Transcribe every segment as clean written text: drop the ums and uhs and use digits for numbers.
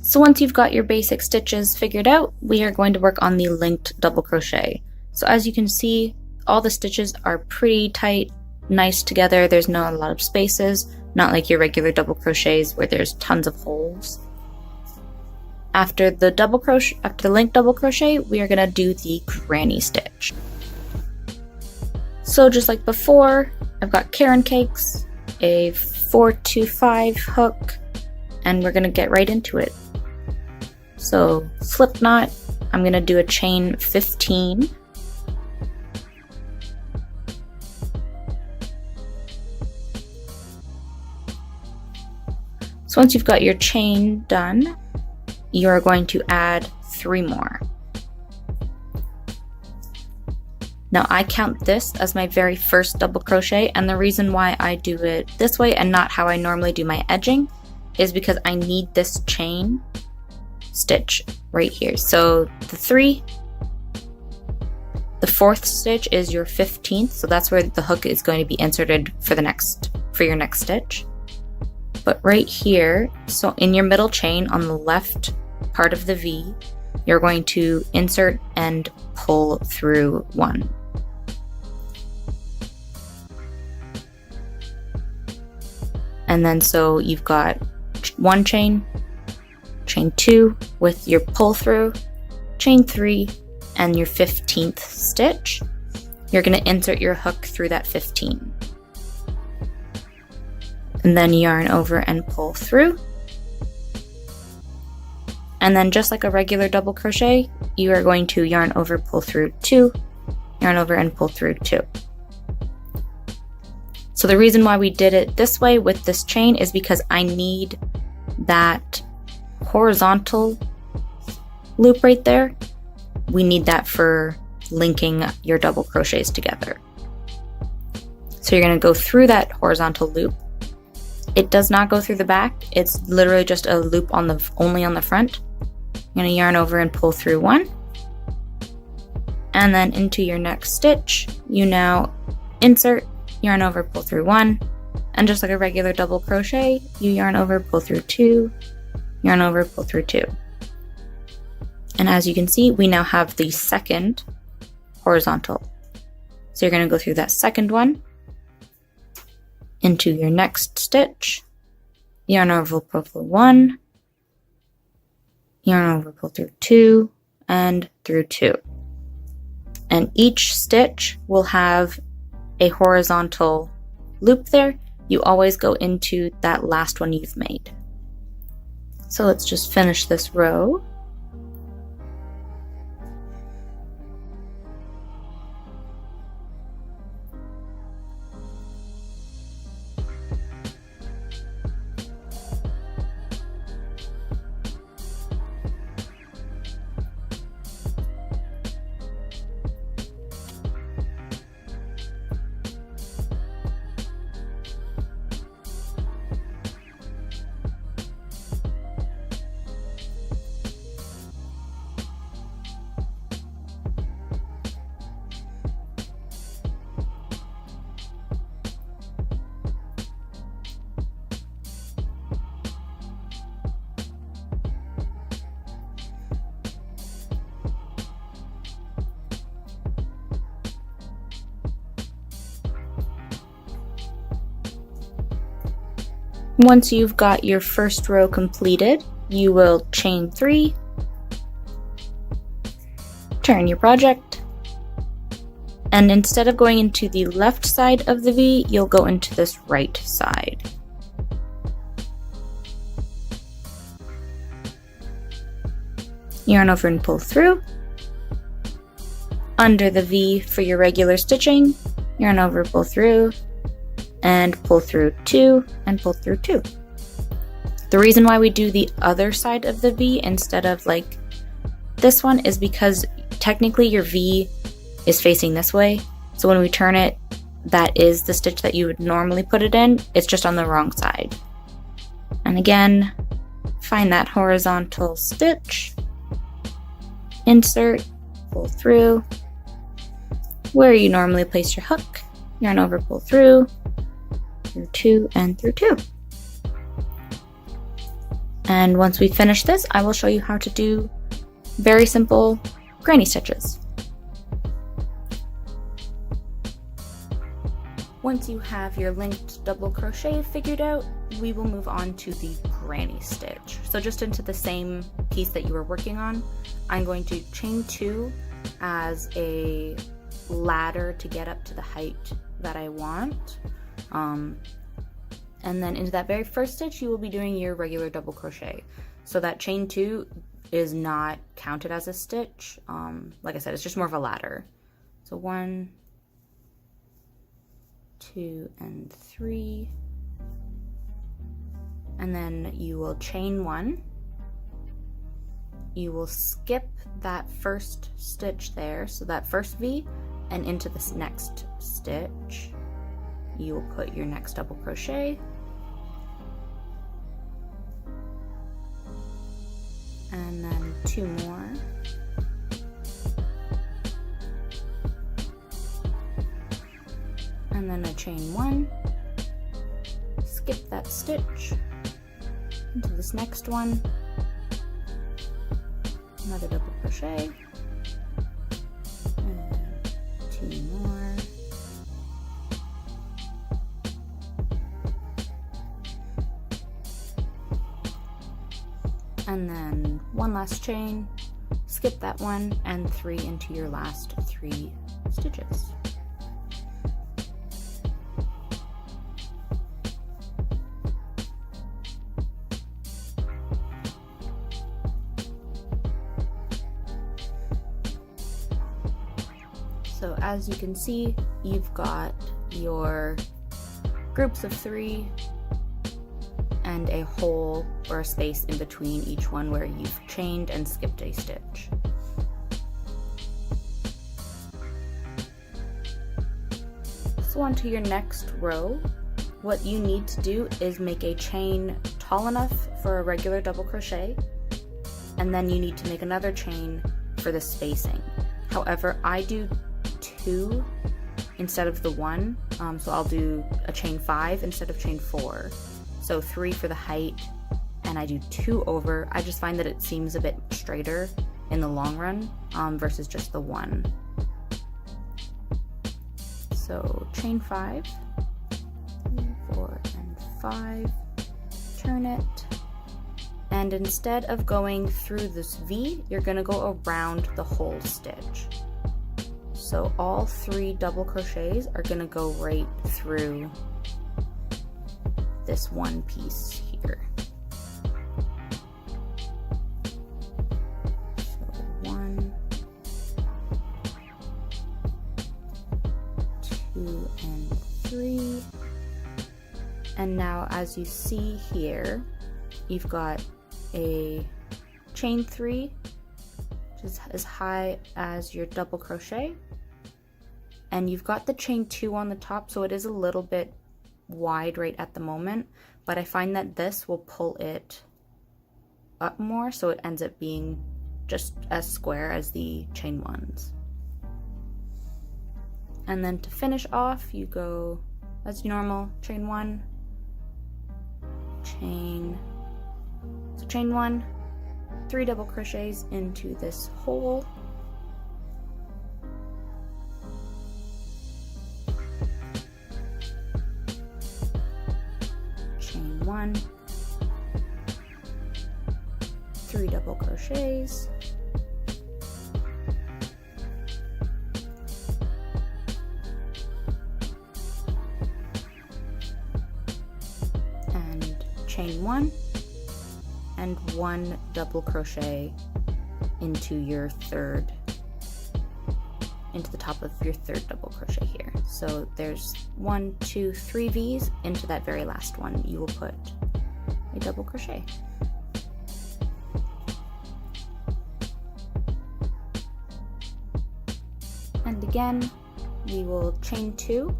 So once you've got your basic stitches figured out, we are going to work on the linked double crochet. So as you can see, all the stitches are pretty tight, nice together. There's not a lot of spaces, not like your regular double crochets where there's tons of holes. After the linked double crochet, we are gonna do the granny stitch. So just like before, I've got Karen cakes, a 4-to-5 hook, and we're gonna get right into it. So slip knot, I'm gonna do a chain 15. So once you've got your chain done, you're going to add 3 more. Now I count this as my very first double crochet, and the reason why I do it this way and not how I normally do my edging is because I need this chain stitch right here. So the 4th stitch is your 15th, so that's where the hook is going to be inserted for your next stitch. But right here, so in your middle chain on the left part of the V, you're going to insert and pull through 1. And then so you've got 1 chain, chain 2 with your pull through, chain 3, and your 15th stitch. You're going to insert your hook through that 15. And then yarn over and pull through. And then just like a regular double crochet, you are going to yarn over, pull through 2, yarn over and pull through 2. So the reason why we did it this way with this chain is because I need that horizontal loop right there. We need that for linking your double crochets together. So you're going to go through that horizontal loop. It does not go through the back. It's literally just a loop only on the front. You're going to yarn over and pull through 1. And then into your next stitch, you now insert, yarn over, pull through 1. And just like a regular double crochet, you yarn over, pull through 2, yarn over, pull through 2. And as you can see, we now have the second horizontal. So you're going to go through that second one, into your next stitch, yarn over, pull through 1, yarn over, pull through 2, and through 2. And each stitch will have a horizontal loop there. You always go into that last one you've made. So let's just finish this row. Once you've got your first row completed, you will chain 3, turn your project, and instead of going into the left side of the V, you'll go into this right side. Yarn over and pull through. Under the V for your regular stitching, yarn over, pull through, and pull through 2 and pull through 2. The reason why we do the other side of the V instead of like this one is because technically your V is facing this way. So when we turn it, that is the stitch that you would normally put it in. It's just on the wrong side. And again, find that horizontal stitch, insert, pull through, where you normally place your hook, yarn over, pull through 2 and through 2. And once we finish this, I will show you how to do very simple granny stitches. Once you have your linked double crochet figured out, we will move on to the granny stitch. So just into the same piece that you were working on, I'm going to chain 2 as a ladder to get up to the height that I want. And then into that very first stitch, you will be doing your regular double crochet. So that chain 2 is not counted as a stitch. Like I said, it's just more of a ladder. So 1, 2, and 3. And then you will chain 1. You will skip that first stitch there, so that first V, and into this next stitch, you will put your next double crochet. And then 2 more. And then a chain 1, skip that stitch into this next one, another double crochet, and 2 more, and then 1 last chain, skip that one, and 3 into your last 3 stitches. So as you can see, you've got your groups of 3 and a hole or a space in between each one where you've chained and skipped a stitch. So on to your next row. What you need to do is make a chain tall enough for a regular double crochet, and then you need to make another chain for the spacing. However, I do 2 instead of the 1, so I'll do a chain 5 instead of chain 4. So 3 for the height, and I do 2 over. I just find that it seems a bit straighter in the long run versus just the 1. So chain 5, 3, 4, and 5, turn it, and instead of going through this V, you're going to go around the whole stitch. So all 3 double crochets are going to go right through this one piece here. So 1, 2, and 3. And now as you see here, you've got a chain 3, which is as high as your double crochet. And you've got the chain 2 on the top, so it is a little bit wide right at the moment, but I find that this will pull it up more, so it ends up being just as square as the chain 1s. And then to finish off, you go as normal, chain 1, chain 1, 3 double crochets into this hole, chain 1, 3 double crochets, and chain 1, and 1 double crochet into your third, into the top of your third double crochet here. So there's 1, 2, 3 V's. Into that very last one you will put a double crochet. And again we will chain 2.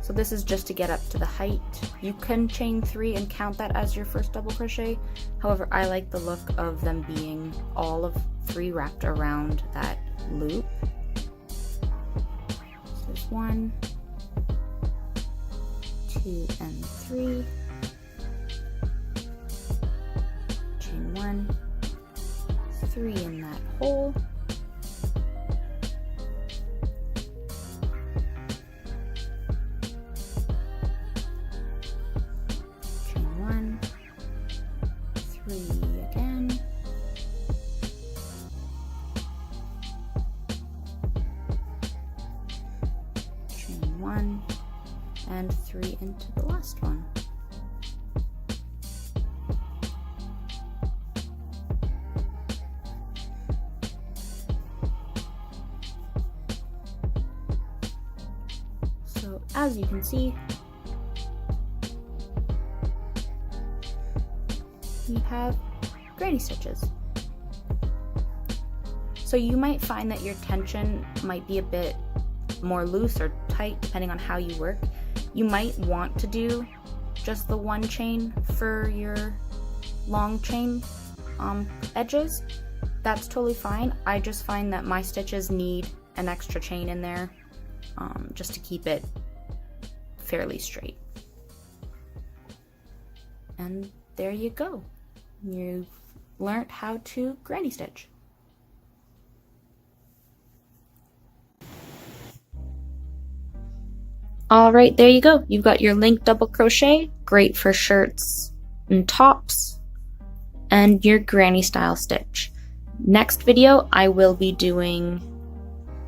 So this is just to get up to the height. You can chain 3 and count that as your first double crochet. However, I like the look of them being all of 3 wrapped around that loop. So there's 1, 2, and 3. hole. Chain 1, 3 again, chain 1, and 3 into the last one. So as you can see, we have granny stitches. So you might find that your tension might be a bit more loose or tight depending on how you work. You might want to do just the one chain for your long chain edges. That's totally fine. I just find that my stitches need an extra chain in there just to keep it fairly straight. And there you go. You've learned how to granny stitch. Alright, there you go. You've got your link double crochet, great for shirts and tops, and your granny style stitch. Next video, I will be doing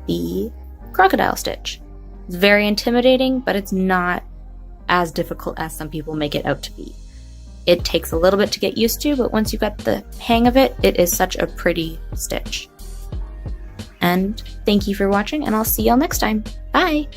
the crocodile stitch. It's very intimidating, but it's not as difficult as some people make it out to be. It takes a little bit to get used to, but once you've got the hang of it, it is such a pretty stitch. And thank you for watching, and I'll see y'all next time. Bye!